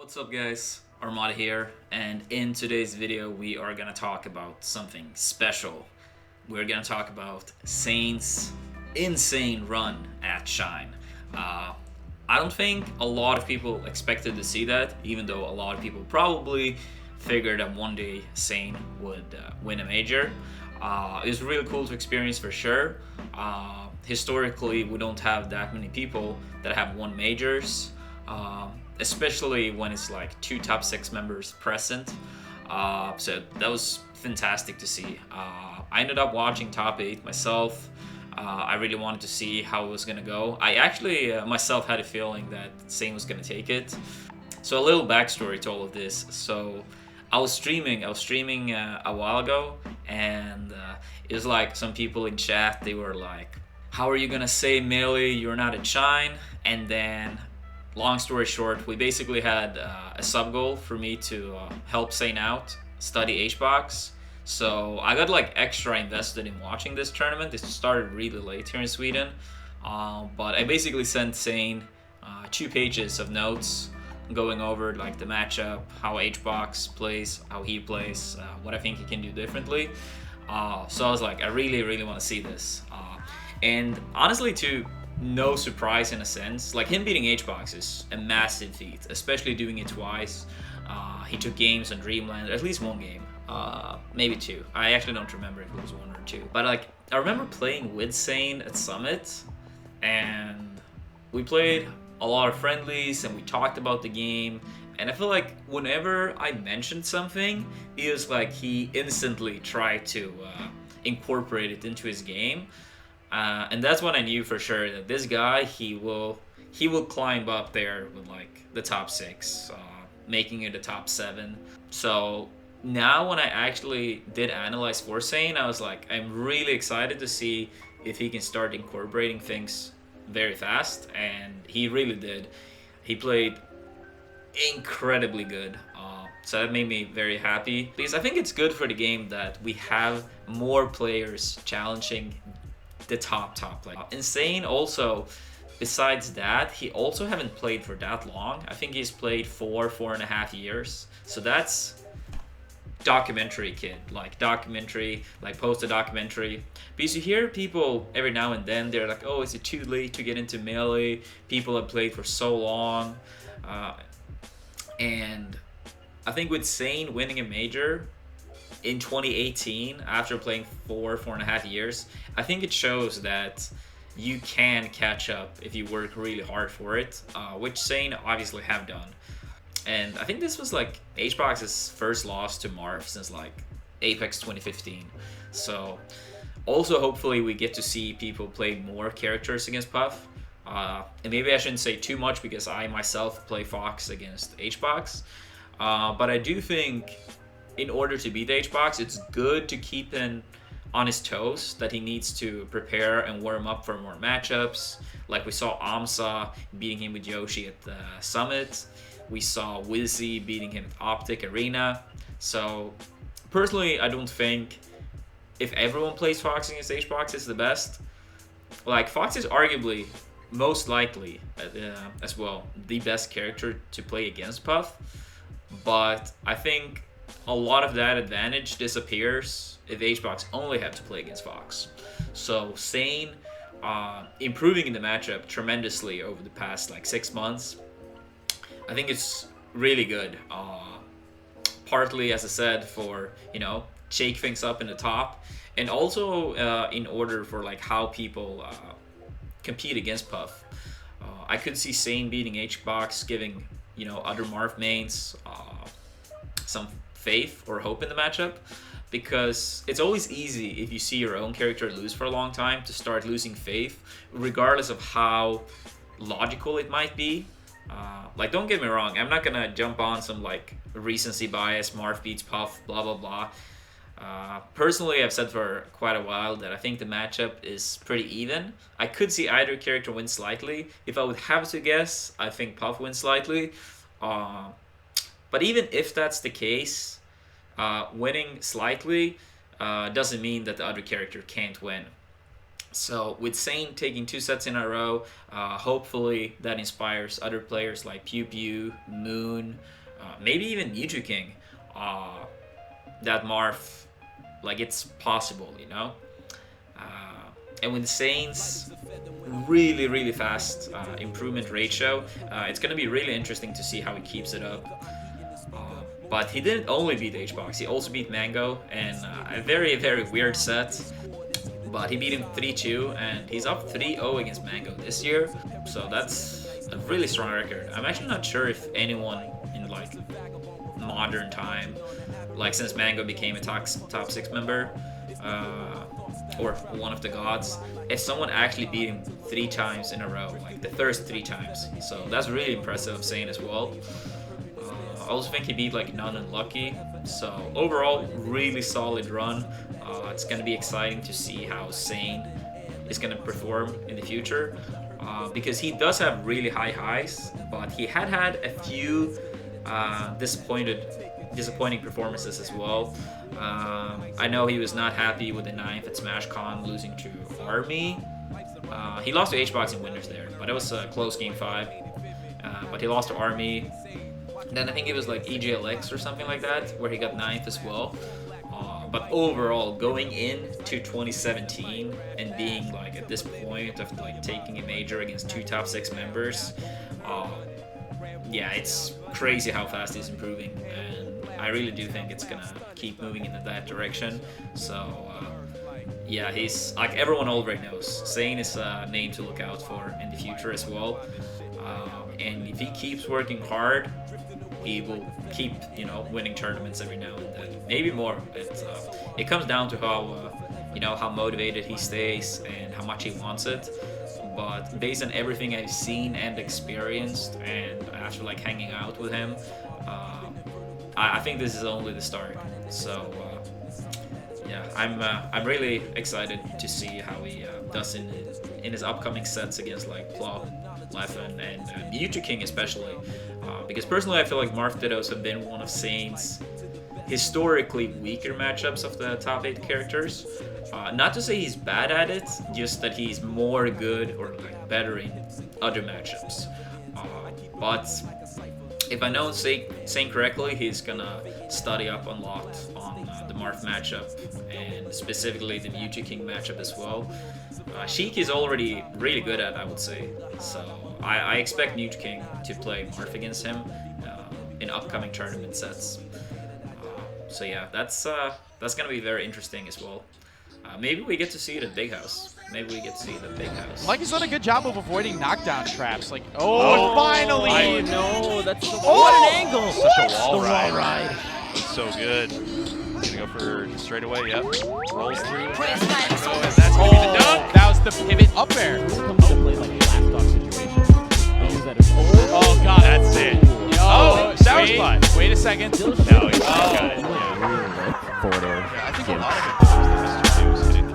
What's up guys, Armada here, and in today's video we are gonna talk about something special. We're gonna talk about Zain's insane run at Shine. Uh, I don't think a lot of people expected to see that, even though a lot of people probably figured that one day Zain would win a major. It was really cool to experience for sure. Historically, we don't have that many people that have won majors. Especially when it's like two top 6 members present. So that was fantastic to see. I ended up watching top 8 myself. I really wanted to see how it was gonna go. I actually myself had a feeling that Zain was gonna take it. So a little backstory to all of this. So I was streaming a while ago, and it was like some people in chat, they were like, "How are you gonna say melee? You're not at Shine." And then long story short, we basically had a sub goal for me to help Zain out, study HBox. So I got like extra invested in watching this tournament. This started really late here in Sweden, but I basically sent Zain 2 pages of notes going over like the matchup, how HBox plays, how he plays, what I think he can do differently. So I was like, I really want to see this. And honestly, too, no surprise in a sense. Like, him beating HBox is a massive feat, especially doing it twice. He took games on Dreamland, at least one game, maybe 2. I actually don't remember if it was 1 or 2. But like, I remember playing with Zain at Summit, and we played a lot of friendlies, and we talked about the game. And I feel like whenever I mentioned something, it was like he instantly tried to incorporate it into his game. And that's when I knew for sure that this guy, he will climb up there with like the top 6, making it a top 7. So now when I actually did analyze for Zain, I was like, I'm really excited to see if he can start incorporating things very fast, and he really did. He played incredibly good. So that made me very happy, because I think it's good for the game that we have more players challenging the top like Insane. Also, besides that, he also haven't played for that long. I think he's played 4.5 years. So that's documentary kid, like documentary, like post a documentary. Because you hear people every now and then, they're like, oh, is it too late to get into melee? People have played for so long. And I think with Zain winning a major in 2018 after playing 4.5 years, I think it shows that you can catch up if you work really hard for it, which Zain obviously have done. And I think this was like HBox's first loss to Marv since like Apex 2015. So also hopefully we get to see people play more characters against Puff. And maybe I shouldn't say too much because I myself play Fox against HBox. But I do think in order to beat HBox, it's good to keep him on his toes, that he needs to prepare and warm up for more matchups. Like we saw Amsa beating him with Yoshi at the Summit. We saw Wizzy beating him at Optic Arena. So personally, I don't think if everyone plays Fox against HBox, it's the best. Like, Fox is arguably most likely as well the best character to play against Puff. But I think a lot of that advantage disappears if HBox only had to play against Fox. So Zain improving in the matchup tremendously over the past like 6 months. I think it's really good. Partly, as I said, for, you know, shake things up in the top, and also in order for like how people compete against Puff. I could see Zain beating HBox, giving, you know, other Marv mains some faith or hope in the matchup, because it's always easy if you see your own character lose for a long time to start losing faith, regardless of how logical it might be. Like, don't get me wrong, I'm not gonna jump on some like recency bias, Marv beats Puff, blah blah blah. Personally, I've said for quite a while that I think the matchup is pretty even. I could see either character win slightly. If I would have to guess, I think Puff wins slightly. But even if that's the case, winning slightly doesn't mean that the other character can't win. So with Zain taking 2 sets in a row, hopefully that inspires other players like Pew Pew, Moon, maybe even Mewtwo King. That Marth, like, it's possible, you know? And with Zain's really fast improvement ratio, it's going to be really interesting to see how he keeps it up. But he didn't only beat HBox, he also beat Mang0 in a very weird set. But he beat him 3-2, and he's up 3-0 against Mang0 this year. So that's a really strong record. I'm actually not sure if anyone in like modern time, like since Mang0 became a top 6 member, or one of the gods, if someone actually beat him 3 times in a row, like the first 3 times. So that's really impressive of Zain as well. I also think he beat like None and Lucky. So overall, really solid run. It's going to be exciting to see how Zain is going to perform in the future, because he does have really high highs, but he had a few disappointing performances as well. I know he was not happy with the 9th at SmashCon, losing to Army. He lost to HBox in winners there, but it was a close game 5. But he lost to Army. Then I think it was like EGLX or something like that, where he got 9th as well. But overall, going into 2017 and being like at this point of like taking a major against 2 top 6 members, yeah, it's crazy how fast he's improving, and I really do think it's gonna keep moving into that direction. So yeah, he's like, everyone already knows, Zain is a name to look out for in the future as well. And if he keeps working hard, he will keep, you know, winning tournaments every now and then, maybe more. It comes down to how you know, how motivated he stays and how much he wants it. But based on everything I've seen and experienced, and after like hanging out with him, I think this is only the start. So yeah, I'm really excited to see how he does in his upcoming sets against like Plop, Leffen, and Mewtwo King especially, because personally I feel like Marth Dittos have been one of Zain's historically weaker matchups of the top 8 characters. Not to say he's bad at it, just that he's more good or like better in other matchups. But if I know Zain correctly, he's gonna study up a lot on the Marth matchup, and specifically the Mewtwo King matchup as well. Sheik is already really good at, I would say. So I expect Mewtwo King to play Marth against him in upcoming tournament sets. So yeah, that's gonna be very interesting as well. Maybe we get to see it at Big House. Maybe we get to see it at Big House. Like, he's done a good job of avoiding knockdown traps. Like, oh, finally! I know, that's what an angle! Such a wall ride. ride. It's so good. Gonna go for straight away, yep. Rolls through. Oh, and that's gonna be the dunk. that was the pivot up air. Comes to play like a last dog situation. They use that as Oh, God. That's it. Oh, Sour wait, spot. wait a second. No, he's got it. forward air. I think a lot of it is the Mr. News hitting the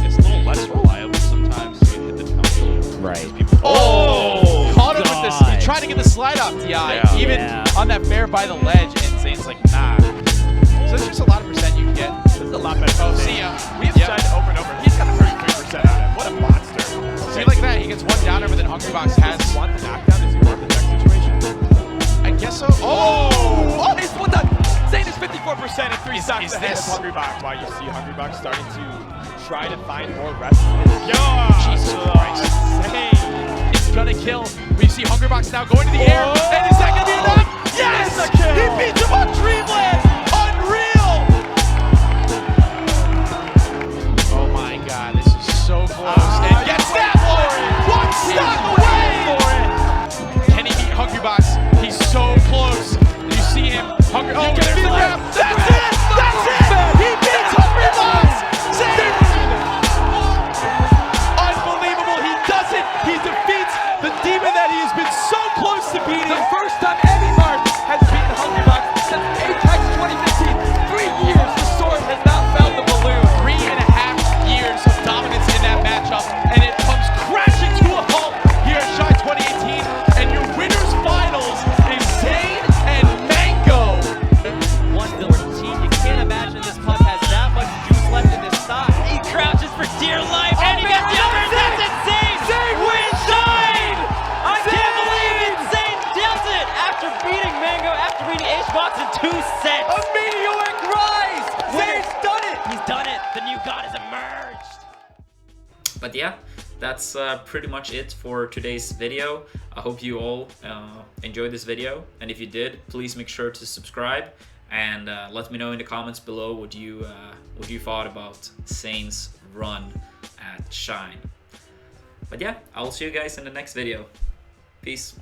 it's a little less reliable sometimes to hit the tongue. Right. Oh! Caught him with this. He tried to get the slide off DI, Yeah. even on that fair by the ledge, and Zain's like, nah. So there's just a lot of percent you can get. This is a lot better. Oh, see ya. We have said over and over, he's got a 33% on him. What a monster. See, like that, he gets one downer, but then Hungrybox has. Does he want the knockdown? Does he want the next situation? I guess so. Oh! Oh, he's one done. Zain is 54% and 3 stocks is ahead of this- Hungrybox. Why you see Hungrybox starting to try to find more reps. Jesus Christ. Zain. It's gonna kill. We see Hungrybox now going to the air, and is that gonna be enough? Yes! It's a kill. He beats him on Dreamland! Unreal! Oh my God, this is so close. And gets that one! One stock away! Can he beat Hungrybox? He's so close. You see him. Oh, there's the grab. That's it! That's it! He beats Hungrybox! Zain! Unbelievable. He does it. He defeats the demon that he has been so close to beating. The first time any Mark has beaten Hungrybox since Apex 2015. 3 years, the sword has not found the balloon. 3.5 years of dominance in that matchup, and it comes crashing to a halt here at Shine 2018. And your winners finals is Zain and Mang0. 1 14. You can't imagine this puck has that much juice left in this thigh. He crouches spots in 2 sets. A meteoric rise! Zayn's done it! He's done it. The new god has emerged. But yeah, that's pretty much it for today's video. I hope you all enjoyed this video, and if you did, please make sure to subscribe and let me know in the comments below what you thought about Zain's run at Shine. But yeah, I'll see you guys in the next video. Peace.